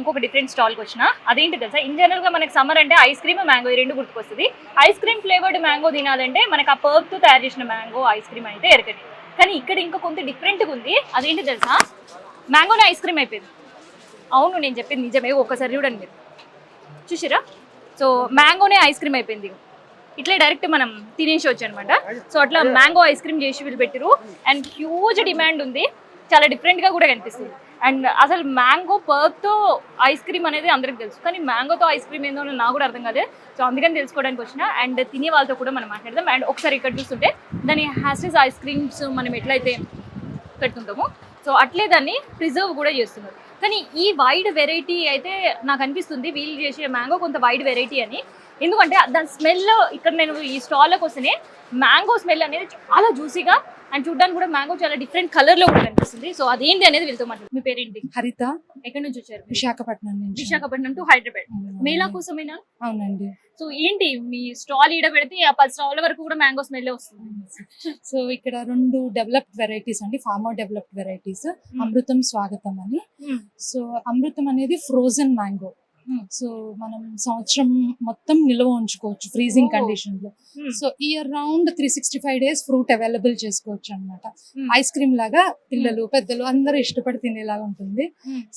ఇంకొక డిఫరెంట్ స్టాల్కి వచ్చిన. అదేంటి తెలుసా, ఇన్ జనరల్గా మనకి సమ్మర్ అంటే ఐస్ క్రీమ్ మ్యాంగో ఈ రెండు గుర్తుకొస్తుంది. ఐస్ క్రీమ్ ఫ్లేవర్డ్ మ్యాంగో తినాలంటే మనకి ఆ పర్క్తో తయారు చేసిన మ్యాంగో ఐస్ క్రీమ్ అయితే ఎరగని. కానీ ఇక్కడ ఇంకా కొంత డిఫరెంట్గా ఉంది. అదేంటి తెలుసా, మ్యాంగోనే ఐస్ క్రీమ్ అయిపోయింది. అవును, నేను చెప్పింది నిజమే, ఒక్కసారి చూడండి మీరు చూసిరా. సో మ్యాంగోనే ఐస్ క్రీమ్ అయిపోయింది. ఇట్లా డైరెక్ట్ మనం తినేసి అనమాట. సో అట్లా మ్యాంగో ఐస్ క్రీమ్ చేసి వీళ్ళు పెట్టిరు. అండ్ హ్యూజ్ డిమాండ్ ఉంది, చాలా డిఫరెంట్గా కూడా కనిపిస్తుంది. అండ్ అసలు మ్యాంగో పర్క్తో ఐస్ క్రీమ్ అనేది అందరికి తెలుసు, కానీ మ్యాంగోతో ఐస్ క్రీమ్ ఏందో నాకు కూడా అర్థం కాదు. సో అందుకని తెలుసుకోవడానికి వచ్చిన. అండ్ తినే వాళ్ళతో కూడా మనం మాట్లాడదాం. అండ్ ఒకసారి ఇక్కడ చూస్తుంటే దాని హ్యాస్టెస్ ఐస్ క్రీమ్స్ మనం ఎట్లయితే పెట్టుకుంటామో సో అట్లే దాన్ని ప్రిజర్వ్ కూడా చేస్తున్నారు. కానీ ఈ వైడ్ వెరైటీ అయితే నాకు అనిపిస్తుంది వీళ్ళు చేసే మ్యాంగో కొంత వైడ్ వెరైటీ అని. ఎందుకంటే దాని స్మెల్ ఇక్కడ నేను ఈ స్టాల్లోకి వస్తేనే మ్యాంగో స్మెల్ అనేది చాలా జ్యూసీగా అండ్ చూడడానికి కూడా మ్యాంగో చాలా డిఫరెంట్ కలర్ లో కూడా కనిపిస్తుంది. సో అదేంటి అనేది వీళ్ళతో మాట్లాడు. మీ పేరేంటి? హరిత. ఎక్కడి నుంచి వచ్చారు? విశాఖపట్నం నుంచి. విశాఖపట్నం టు హైదరాబాద్ మేళా కోసమేనా? అవునండి. సో ఏంటి మీ స్టాల్ ఈడ పెడితే ఆ 10 స్టాల్ వరకు కూడా మ్యాంగో స్మెల్ వస్తుంది. సో ఇక్కడ 2 డెవలప్డ్ వెరైటీస్ అండి, ఫార్మర్ డెవలప్డ్ వెరైటీస్. అమృతం, స్వాగతం అని. సో అమృతం అనేది ఫ్రోజన్ మ్యాంగో. సో మనం సంవత్సరం మొత్తం నిల్వ ఉంచుకోవచ్చు ఫ్రీజింగ్ కండిషన్ లో. So year round 365 days fruit available చేసుకోవచ్చు అన్నమాట. ఐస్ క్రీమ్ లాగా పిల్లలు పెద్దలు అందరూ ఇష్టపడి తినేలాగా ఉంటుంది.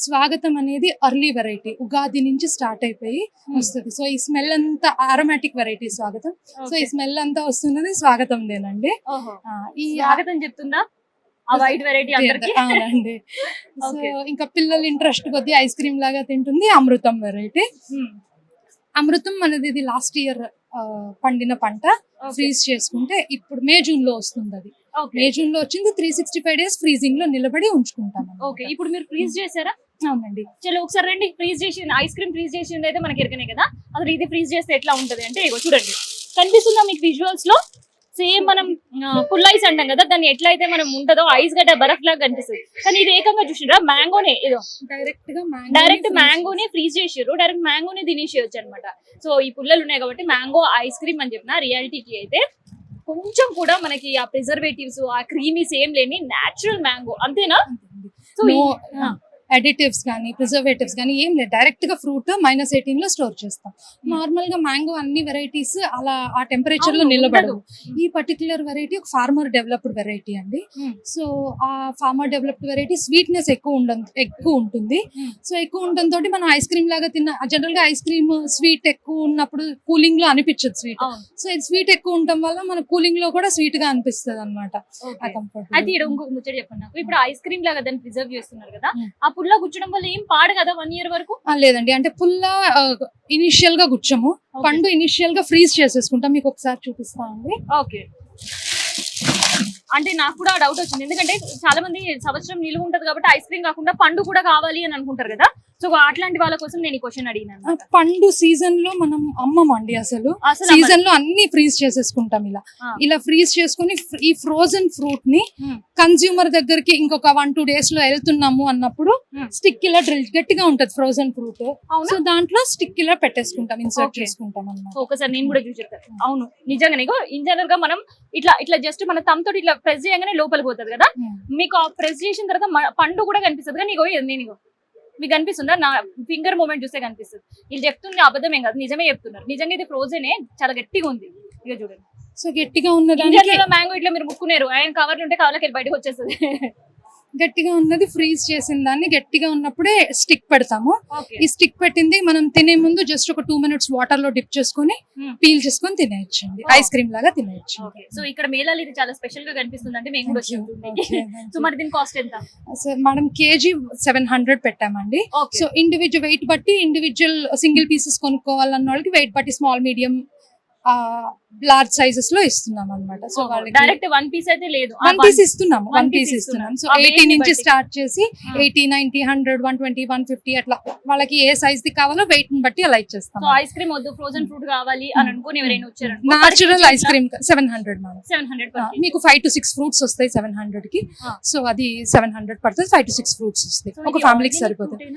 స్వాగతం అనేది అర్లీ వెరైటీ, ఉగాది నుంచి స్టార్ట్ అయిపోయి వస్తుంది. సో ఈ స్మెల్ అంతా ఆరోమాటిక్ వెరైటీ స్వాగతం. సో ఈ స్మెల్ అంతా వస్తున్నది స్వాగతం దేనండి. ఈ స్వాగతం చెప్తుందా ఆ వైట్ వెరైటీ అందరికి? అవునండి. సో ఇంకా పిల్లలు ఇంట్రెస్ట్ కొద్ది ఐస్ క్రీమ్ లాగా తింటుంది అమృతం వెరైటీ. అమృతం అనేది ఇది లాస్ట్ ఇయర్ పండిన పంట, ఫ్రీజ్ చేసుకుంటే ఇప్పుడు మే జూన్ లో వస్తుంది. అది మే జూన్ లో వచ్చింది. 365 days ఫ్రీజింగ్ లో నిలబడి ఉంచుకుంటాం. ఓకే, ఇప్పుడు మీరు ఫ్రీజ్ చేశారా? అవునండి. చలో ఒకసారి రండి. ఫ్రీజ్ చేసి ఐస్ క్రీమ్ ఫ్రీజ్ చేసింది అయితే మనకి ఎరకనే కదా, అసలు ఇది ఫ్రీజ్ చేస్తే ఎట్లా ఉంటది అంటే ఇగో చూడండి, కనిపిస్తుందా మీకు విజువల్స్ లో? సేమ్ మనం పుల్ ఐస్ అంటాం కదా, దాన్ని ఎట్లయితే మనం ఉంటుందో ఐస్ గడ్డ బరఫ్ లాగా కనిపిస్తుంది. కానీ ఇది ఏకంగా చూసిరా మ్యాంగోనే, ఏదో డైరెక్ట్ మ్యాంగోనే ఫ్రీజ్ చేసారు, డైరెక్ట్ మ్యాంగోనే తినేసేయచ్చు అనమాట. సో ఈ పుల్లలు ఉన్నాయి కాబట్టి మ్యాంగో ఐస్ క్రీమ్ అని చెప్పిన రియాలిటీకి అయితే కొంచెం కూడా మనకి ఆ ప్రిజర్వేటివ్స్ ఆ క్రీమీస్ ఏం లేని న్యాచురల్ మ్యాంగో, అంతేనా? సో అడిటివ్స్ కానీ ప్రిజర్వేటివ్స్ కానీ ఏం లేదు, డైరెక్ట్ గా ఫ్రూట్ -18 లో స్టోర్ చేస్తాం. నార్మల్ గా మ్యాంగో అన్ని వెరైటీస్ అలా ఆ టెంపరేచర్ లో నిలబడదు. ఈ పర్టికులర్ వెరైటీ ఒక ఫార్మర్ డెవలప్డ్ వెరైటీ అండి. సో ఆ ఫార్మర్ డెవలప్డ్ వెరైటీ స్వీట్నెస్ ఎక్కువ ఉంటుంది. సో ఎక్కువ ఉండడం తోటి మనం ఐస్ క్రీమ్ లాగా జనరల్ గా ఐస్ క్రీమ్ స్వీట్ ఎక్కువ ఉన్నప్పుడు కూలింగ్ లో అనిపించదు స్వీట్. సో ఇది స్వీట్ ఎక్కువ ఉండటం వల్ల మన కూలింగ్ లో కూడా స్వీట్ గా అనిపిస్తుంది అనమాట. అయితే ఇంకొక ముచ్చట చెప్పండి నాకు, ఇప్పుడు ఐస్ క్రీమ్ లాగా దాన్ని ప్రిజర్వ్ చేస్తున్నారు కదా, పుల్ల గుచ్చడం వల్ల ఏం పాడు కదా 1 year వరకు? లేదండి, అంటే పుల్ల ఇనిషియల్ గా గుచ్చము, పండు ఇనిషియల్ గా ఫ్రీజ్ చేసేసుకుంటాం. మీకు ఒకసారి చూపిస్తామండి. ఓకే, అంటే నాకు కూడా డౌట్ వచ్చింది, ఎందుకంటే చాలా మంది సంవత్సరం నిలువ ఉంటది కాబట్టి ఐస్ క్రీమ్ కాకుండా పండు కూడా కావాలి అని అనుకుంటారు కదా. సో అట్లాంటి వాళ్ళ కోసం నేను ఈ క్వశ్చన్ అడిగినాను. పండు సీజన్ లో మనం అమ్మమండి, అసలు సీజన్ లో అన్ని ఫ్రీజ్ చేసేసుకుంటాం. ఇలా ఫ్రీజ్ చేసుకుని ఈ ఫ్రోజన్ ఫ్రూట్ ని కన్స్యూమర్ దగ్గరికి ఇంకొక 1-2 days లో వెళ్తున్నాము అన్నప్పుడు స్టిక్ ఇలా గట్టిగా ఉంటది ఫ్రోజన్ ఫ్రూట్. సో దాంట్లో స్టిక్ ఇలా పెట్టేసుకుంటాం, ఇన్సర్ట్ చేసుకుంటాం అన్నమాట. ఒకసారి నేను కూడా చూసేస్తాను. అవును, నిజంగానే ఇన్ జనరల్ గా మనం ఇట్లా జస్ట్ మన తమ్తో ఇట్లా ప్రెస్ చేయగానే లోపలికి పోతుంది కదా. మీకు ప్రెస్ చేసిన తర్వాత పండు కూడా కనిపిస్తుంది. కానీ నేను మీకు కనిపిస్తుందా? నా ఫింగర్ మూమెంట్ చూస్తే కనిపిస్తుంది. వీళ్ళు చెప్తుంది అబద్ధం ఏం కాదు, నిజమే చెప్తున్నారు. నిజంగా ఇది ఫ్రోజనే, చాలా గట్టిగా ఉంది. ఇక చూడండి, సో గట్టిగా ఉన్నది మ్యాంగో ఇట్లా మీరు ముక్కునేరు, ఆయన కవర్లు ఉంటే కవర్లకి వెళ్ళి బయటకు వచ్చేస్తుంది. గట్టిగా ఉన్నది ఫ్రీజ్ చేసిన దాన్ని గట్టిగా ఉన్నప్పుడే స్టిక్ పెడతాము. ఈ స్టిక్ పెట్టింది మనం తినే ముందు జస్ట్ ఒక 2 minutes వాటర్ లో డిప్ చేసుకుని పీల్ చేసుకొని తినేయచ్చు, ఐస్ క్రీమ్ లాగా తినేయచ్చు. సో ఇక్కడ మేళాలు ఇది చాలా స్పెషల్ గా కనిపిస్తుంది, అంటే మేము కూడా వచ్చాము. సో మరి దీని కాస్ట్ ఎంత? మనం కేజీ 700 పెట్టామండి. సో ఇండివిజువల్ వెయిట్ బట్టి ఇండివిజువల్ సింగిల్ పీసెస్ కొనుక్కోవాలన్న వాళ్ళకి వెయిట్ బట్టి స్మాల్, మీడియం, లార్జ్ సైజెస్ లో ఇస్తున్నాం అన్నమాట. సో డైరెక్ట్ 1 piece అయితే లేదు, 1 piece ఇస్తున్నాము. 1 piece ఇస్తున్నాం. సో 80 నుంచి స్టార్ట్ చేసి 80, 90, 100, 120, 150 అట్లా వాళ్ళకి ఏ సైజ్ ది కావాలో వెయిట్ ని బట్టి అలా ఇచ్చేస్తాం. సో ఐస్ క్రీమ్ వద్దు, ఫ్రోజన్ ఫ్రూట్ కావాలి అని అనుకుని ఎవరైనా వచ్చారు, నాచురల్ ఐస్ క్రీమ్ 700 మేడం. 700 మీకు 5 to 6 ఫ్రూట్స్ వస్తాయి 700 కి. సో అది 700 పడుతుంది. 5 to 6 ఫ్రూట్స్ వస్తాయి, ఒక ఫ్యామిలీకి సరిపోతుంది.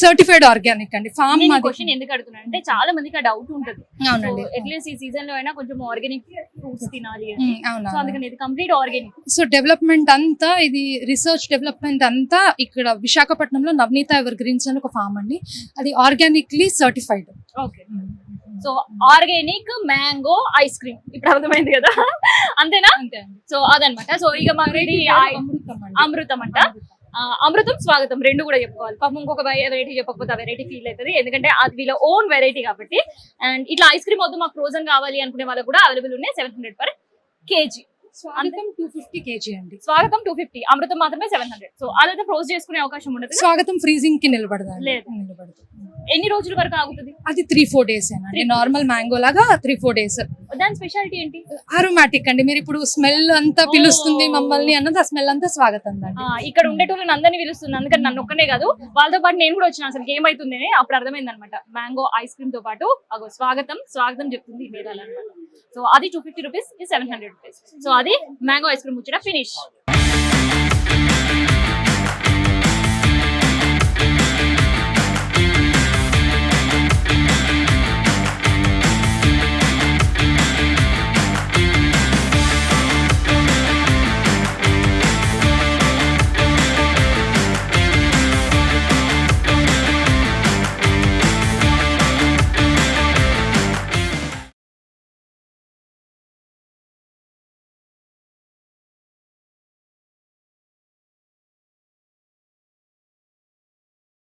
సర్టిఫైడ్ ఆర్గానిక్ అండి. ఫామ్ నేను మాది. క్వశ్చన్ ఎందుకు అడుగుతున్నాను అంటే చాలా మందికి ఆ డౌట్ ఉంటుంది. అవునండి. అట్లీస్ట్ ఈ సీజన్ లో అయినా కొంచెం ఆర్గానిక్ ఫ్రూట్స్ తినాలి అవునా. సో అందుకని ఇది కంప్లీట్ ఆర్గానిక్. సో డెవలప్మెంట్ అంతా ఇది రీసెర్చ్ డెవలప్మెంట్ అంతా ఇక్కడ విశాఖపట్నంలో నవనీత ఎవర్ గ్రీన్స్ అని ఒక ఫామ్ అండి. అది organically certified. Okay. So organic mango ice cream ఇప్పుడు అర్థమైంది కదా అంతేనా? అంతే అండి. సో అదనమాట. సో ఇక మాకు ఇది అమృతం అండి. అమృతం అంట. అమృతం స్వాగతం రెండు కూడా చెప్పుకోవాలి. పాపం ఇంకొక వెరైటీ చెప్పకపోతే ఆ వెరైటీ ఫీల్ అవుతుంది, ఎందుకంటే అది వీళ్ళ ఓన్ వెరైటీ కాబట్టి. అండ్ ఇట్లా ఐస్ క్రీమ్ వద్దు మాకు ఫ్రోజన్ కావాలి అనుకునే వాళ్ళకి కూడా అవైలబుల్ ఉన్నాయి 700 per kg. స్వాగతం 250 kg అండి. స్వాగతం 250, అమృతం మాత్రమే 700. సో అదైతే ఫ్రోజ్ చేసుకునే అవకాశం ఉండదు. స్వాగతం ఫ్రీజింగ్ కి నిలబడదా? లేదు. నిలబడదు. ఎన్ని రోజుల వరకు ఆగుతుంది? అది 3-4 days అండి. నార్మల్ మ్యాంగో లాగా 3-4 days. దాని స్పెషాలిటీ ఏంటి? అరోమాటిక్ అండి. మీరు ఇప్పుడు స్మెల్ అంతా పిలుస్తుంది మమ్మల్ని అన్నది, ఆ స్మెల్ అంతా స్వాగతం అండి. ఇక్కడ ఉండేటోళ్ళని అందరినీ పిలుస్తుంది, అందుకని నన్ను ఒక్కనే కాదు వాళ్ళతో పాటు నేను కూడా వచ్చిన. అసలు ఏమైతుంది అని అప్పుడు అర్థమైంది అనమాట. మ్యాంగో ఐస్ క్రీమ్ తో పాటు అగో స్వాగతం స్వాగతం చెప్తుంది ఈ అనమాట. సో అది 250 రూపీస్, ఇది 700 రూపీస్. సో అది మ్యాంగో ఐస్ క్రీమ్ ముచ్చట ఫినిష్.